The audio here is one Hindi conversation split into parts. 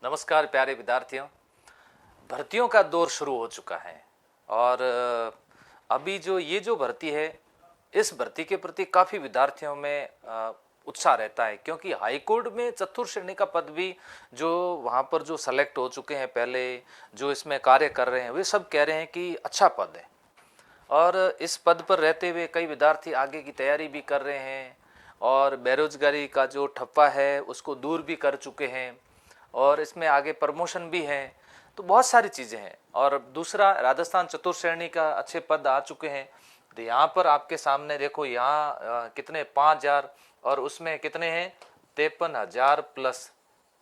नमस्कार प्यारे विद्यार्थियों। भर्तियों का दौर शुरू हो चुका है और अभी जो भर्ती है, इस भर्ती के प्रति काफ़ी विद्यार्थियों में उत्साह रहता है, क्योंकि हाई कोर्ट में चतुर्थ श्रेणी का पद भी जो वहाँ पर जो सेलेक्ट हो चुके हैं, पहले जो इसमें कार्य कर रहे हैं, वे सब कह रहे हैं कि अच्छा पद है। और इस पद पर रहते हुए कई विद्यार्थी आगे की तैयारी भी कर रहे हैं और बेरोजगारी का जो ठप्पा है उसको दूर भी कर चुके हैं और इसमें आगे प्रमोशन भी है। तो बहुत सारी चीज़ें हैं। और दूसरा, राजस्थान चतुर्थ श्रेणी का अच्छे पद आ चुके हैं। तो यहाँ पर आपके सामने देखो, यहाँ कितने 5,000 और उसमें कितने हैं 53,000 प्लस,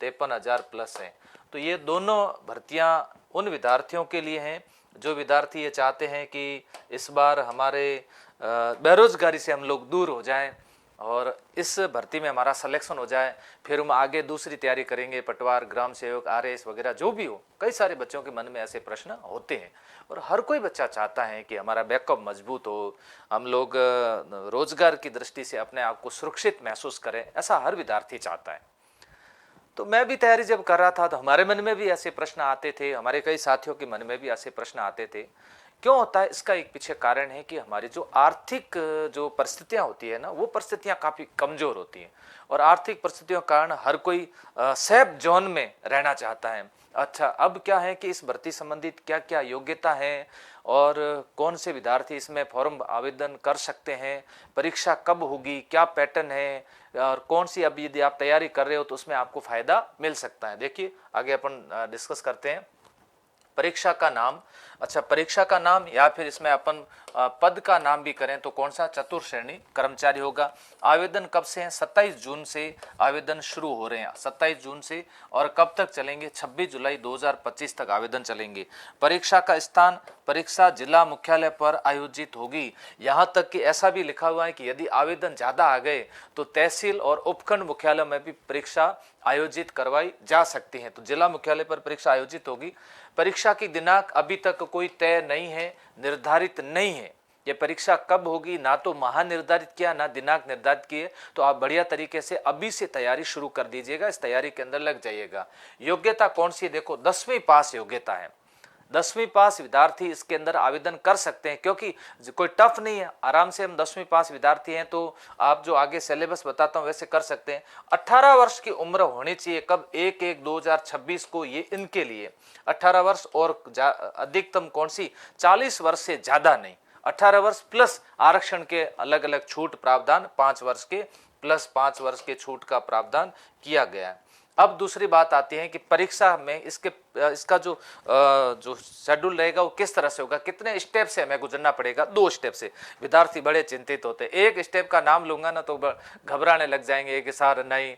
53,000 प्लस हैं। तो ये दोनों भर्तियाँ उन विद्यार्थियों के लिए हैं जो विद्यार्थी ये चाहते हैं कि इस बार हमारे बेरोजगारी से हम लोग दूर हो जाएं और इस भर्ती में हमारा सिलेक्शन हो जाए, फिर हम आगे दूसरी तैयारी करेंगे, पटवार, ग्राम सेवक, आरएएस वगैरह जो भी हो। कई सारे बच्चों के मन में ऐसे प्रश्न होते हैं और हर कोई बच्चा चाहता है कि हमारा बैकअप मजबूत हो, हम लोग रोजगार की दृष्टि से अपने आप को सुरक्षित महसूस करें, ऐसा हर विद्यार्थी चाहता है। तो मैं भी तैयारी जब कर रहा था तो हमारे मन में भी ऐसे प्रश्न आते थे, हमारे कई साथियों के मन में भी ऐसे प्रश्न आते थे। क्यों होता है? इसका एक पीछे कारण है कि हमारी जो आर्थिक जो परिस्थितियां होती है ना, वो परिस्थितियां काफ़ी कमज़ोर होती हैं और आर्थिक परिस्थितियों के कारण हर कोई सेफ जोन में रहना चाहता है। अच्छा, अब क्या है कि इस भर्ती संबंधित क्या क्या योग्यता है और कौन से विद्यार्थी इसमें फॉर्म आवेदन कर सकते हैं, परीक्षा कब होगी, क्या पैटर्न है और कौन सी, अब यदि आप तैयारी कर रहे हो तो उसमें आपको फ़ायदा मिल सकता है। देखिए आगे अपन डिस्कस करते हैं। परीक्षा का नाम, अच्छा परीक्षा का नाम या फिर इसमें अपन पद का नाम भी करें तो कौन सा, चतुर्थ श्रेणी कर्मचारी होगा। आवेदन कब से हैं? 27 जून से आवेदन शुरू हो रहे हैं, 27 जून से, और कब तक चलेंगे? 26 जुलाई 2025 तक आवेदन चलेंगे। परीक्षा का स्थान, परीक्षा जिला मुख्यालय पर आयोजित होगी। यहाँ तक कि ऐसा भी लिखा हुआ है कि यदि आवेदन ज़्यादा आ गए तो तहसील और उपखंड मुख्यालय में भी परीक्षा आयोजित करवाई जा सकती है। तो जिला मुख्यालय पर परीक्षा आयोजित होगी। परीक्षा की दिनांक अभी तक कोई तय नहीं है, निर्धारित नहीं है। ये परीक्षा कब होगी ना तो महानिर्धारित किया ना दिनांक निर्धारित किए। तो आप बढ़िया तरीके से अभी से तैयारी शुरू कर दीजिएगा, इस तैयारी के अंदर लग जाइएगा। योग्यता कौन सी है? देखो 10वीं पास योग्यता है। 10वीं पास विद्यार्थी इसके अंदर आवेदन कर सकते हैं, क्योंकि कोई टफ नहीं है, आराम से हम 10वीं पास विद्यार्थी हैं। तो आप जो आगे सिलेबस बताता हूँ वैसे कर सकते हैं। 18 वर्ष की उम्र होनी चाहिए, कब? 1/1/2026 को। ये इनके लिए 18 वर्ष और अधिकतम कौन सी, 40 वर्ष से ज़्यादा नहीं, 18 वर्ष प्लस आरक्षण के अलग अलग छूट प्रावधान, 5 वर्ष के प्लस 5 वर्ष के छूट का प्रावधान किया गया है। अब दूसरी बात आती है कि परीक्षा में इसका जो शेड्यूल रहेगा वो किस तरह से होगा, कितने स्टेप से हमें गुजरना पड़ेगा। 2 स्टेप से। विद्यार्थी बड़े चिंतित होते हैं, एक स्टेप का नाम लूंगा ना तो घबराने लग जाएंगे कि सर नहीं,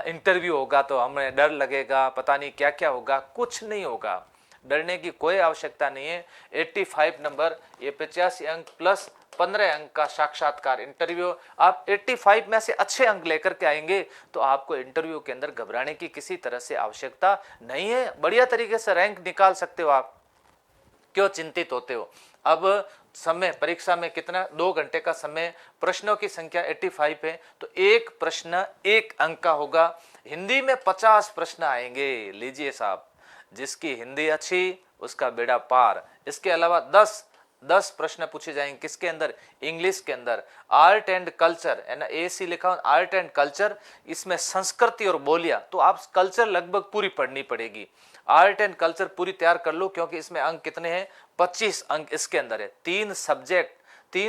इंटरव्यू होगा तो हमें डर लगेगा, पता नहीं क्या क्या होगा। कुछ नहीं होगा, डरने की कोई आवश्यकता नहीं है। 85 नंबर, ये 85 अंक प्लस 15 अंक का साक्षात्कार इंटरव्यू। आप 85 में से अच्छे अंक लेकर के आएंगे तो आपको इंटरव्यू के अंदर घबराने की किसी तरह से आवश्यकता नहीं है, बढ़िया तरीके से रैंक निकाल सकते हो आप। क्यों चिंतित होते हो? अब समय परीक्षा में कितना, 2 घंटे का समय, प्रश्नों की संख्या 85 है, तो एक प्रश्न 1 अंक का होगा। हिंदी में 50 प्रश्न आएंगे। लीजिए साहब, जिसकी हिंदी अच्छी उसका बेड़ा पार। इसके अलावा 10 प्रश्न पूछे जाएंगे, किसके अंदर? इंग्लिश के अंदर। आर्ट एंड कल्चर है ना, एसी लिखा हो, आर्ट एंड कल्चर, इसमें संस्कृति और बोलियां, तो आप कल्चर लगभग पूरी पढ़नी पड़ेगी। आर्ट एंड कल्चर पूरी तैयार कर लो, क्योंकि इसमें अंक कितने हैं? 25 अंक इसके अंदर है। 3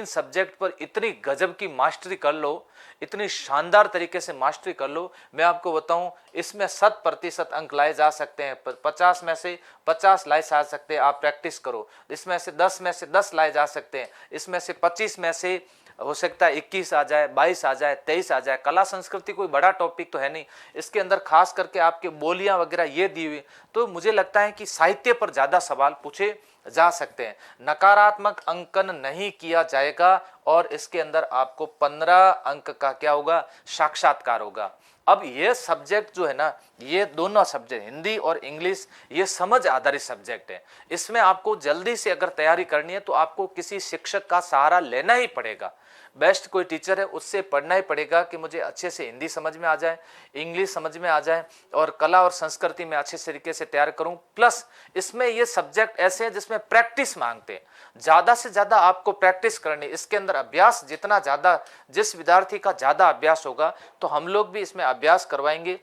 सब्जेक्ट पर इतनी गजब की मास्टरी कर लो, इतनी शानदार तरीके से मास्टरी कर लो, मैं आपको बताऊं इसमें 100% अंक लाए जा सकते हैं। 50 में से 50 लाए जा सकते हैं, आप प्रैक्टिस करो। इसमें से 10 में से 10 लाए जा सकते हैं। इसमें से 25 में से हो सकता है 21 आ जाए, 22 आ जाए, 23 आ जाए। कला संस्कृति कोई बड़ा टॉपिक तो है नहीं, इसके अंदर खास करके आपके बोलियां वगैरह ये दी हुई। तो मुझे लगता है कि साहित्य पर ज्यादा सवाल पूछे जा सकते हैं। नकारात्मक अंकन नहीं किया जाएगा और इसके अंदर आपको 15 अंक का क्या होगा? साक्षात्कार होगा। अब ये सब्जेक्ट जो है ना, ये दोनों सब्जेक्ट हिंदी और इंग्लिश, ये समझ आधारित सब्जेक्ट है। इसमें आपको जल्दी से अगर तैयारी करनी है तो आपको किसी शिक्षक का सहारा लेना ही पड़ेगा। बेस्ट कोई टीचर है उससे पढ़ना ही पड़ेगा कि मुझे अच्छे से हिंदी समझ में आ जाए, इंग्लिश समझ में आ जाए और कला और संस्कृति में अच्छे तरीके से तैयार करूं। प्लस इसमें ये सब्जेक्ट ऐसे हैं जिसमें प्रैक्टिस मांगते हैं, ज़्यादा से ज़्यादा आपको प्रैक्टिस करनी। इसके अंदर अभ्यास जितना ज़्यादा, जिस विद्यार्थी का ज़्यादा अभ्यास होगा तो हम लोग भी इसमें अभ्यास करवाएंगे।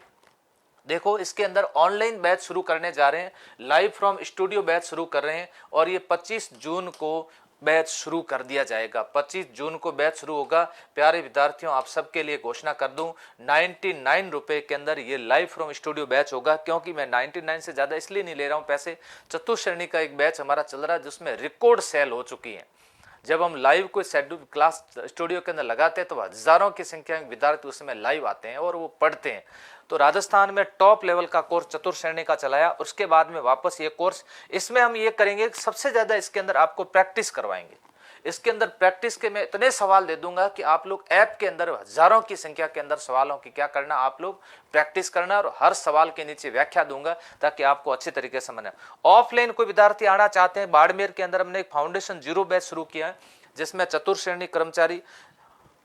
देखो इसके अंदर ऑनलाइन बैच शुरू करने जा रहे हैं, लाइव फ्रॉम स्टूडियो बैच शुरू कर रहे हैं और ये 25 जून को बैच शुरू कर दिया जाएगा। 25 जून को बैच शुरू होगा। प्यारे विद्यार्थियों, आप सबके लिए घोषणा कर दूं, 99 रुपए के अंदर ये लाइव फ्रॉम स्टूडियो बैच होगा। क्योंकि मैं 99 से ज़्यादा इसलिए नहीं ले रहा हूं पैसे। चतुश्रेणी का एक बैच हमारा चल रहा है जिसमें रिकॉर्ड सेल हो चुकी है। जब हम लाइव कोई शेड्यूल क्लास स्टूडियो के अंदर लगाते हैं तो हजारों की संख्या में विद्यार्थी उसमें लाइव आते हैं और वो पढ़ते हैं। तो राजस्थान में टॉप लेवल का कोर्स चतुर्श्रेणी का चलाया, उसके बाद में वापस ये कोर्स, इसमें हम ये करेंगे सबसे ज्यादा इसके अंदर आपको प्रैक्टिस करवाएंगे। इसके अंदर प्रैक्टिस के मैं इतने सवाल दे दूंगा कि आप लोग ऐप के अंदर हजारों की संख्या के अंदर सवालों की क्या करना, आप लोग प्रैक्टिस करना और हर सवाल के नीचे व्याख्या दूंगा ताकि आपको अच्छे तरीके से समझना। ऑफलाइन कोई विद्यार्थी आना चाहते हैं, बाड़मेर के अंदर हमने एक फाउंडेशन जीरो बैच शुरू किया है जिसमें चतुर्श्रेणी कर्मचारी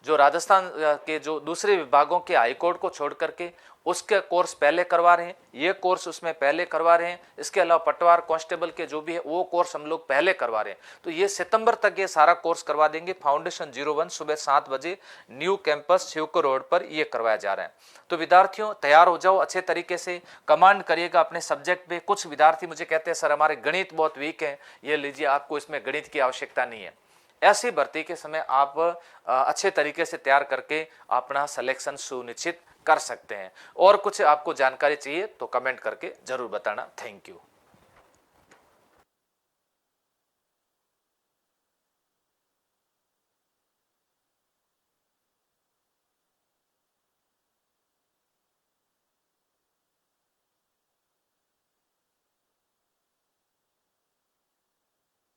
जो राजस्थान के जो दूसरे विभागों के हाईकोर्ट को छोड़ करके उसके कोर्स पहले करवा रहे हैं, ये कोर्स उसमें पहले करवा रहे हैं। इसके अलावा पटवार कांस्टेबल के जो भी है वो कोर्स हम लोग पहले करवा रहे हैं। तो ये सितंबर तक ये सारा कोर्स करवा देंगे। फाउंडेशन 01 सुबह 7 बजे न्यू कैंपस शिवको रोड पर ये करवाया जा रहा है। तो विद्यार्थियों तैयार हो जाओ, अच्छे तरीके से कमांड करिएगा अपने सब्जेक्ट पे। कुछ विद्यार्थी मुझे कहते हैं सर हमारे गणित बहुत वीक है, ये लीजिए आपको इसमें गणित की आवश्यकता नहीं है। ऐसी भर्ती के समय आप अच्छे तरीके से तैयार करके अपना सिलेक्शन सुनिश्चित कर सकते हैं। और कुछ आपको जानकारी चाहिए तो कमेंट करके जरूर बताना। Thank you.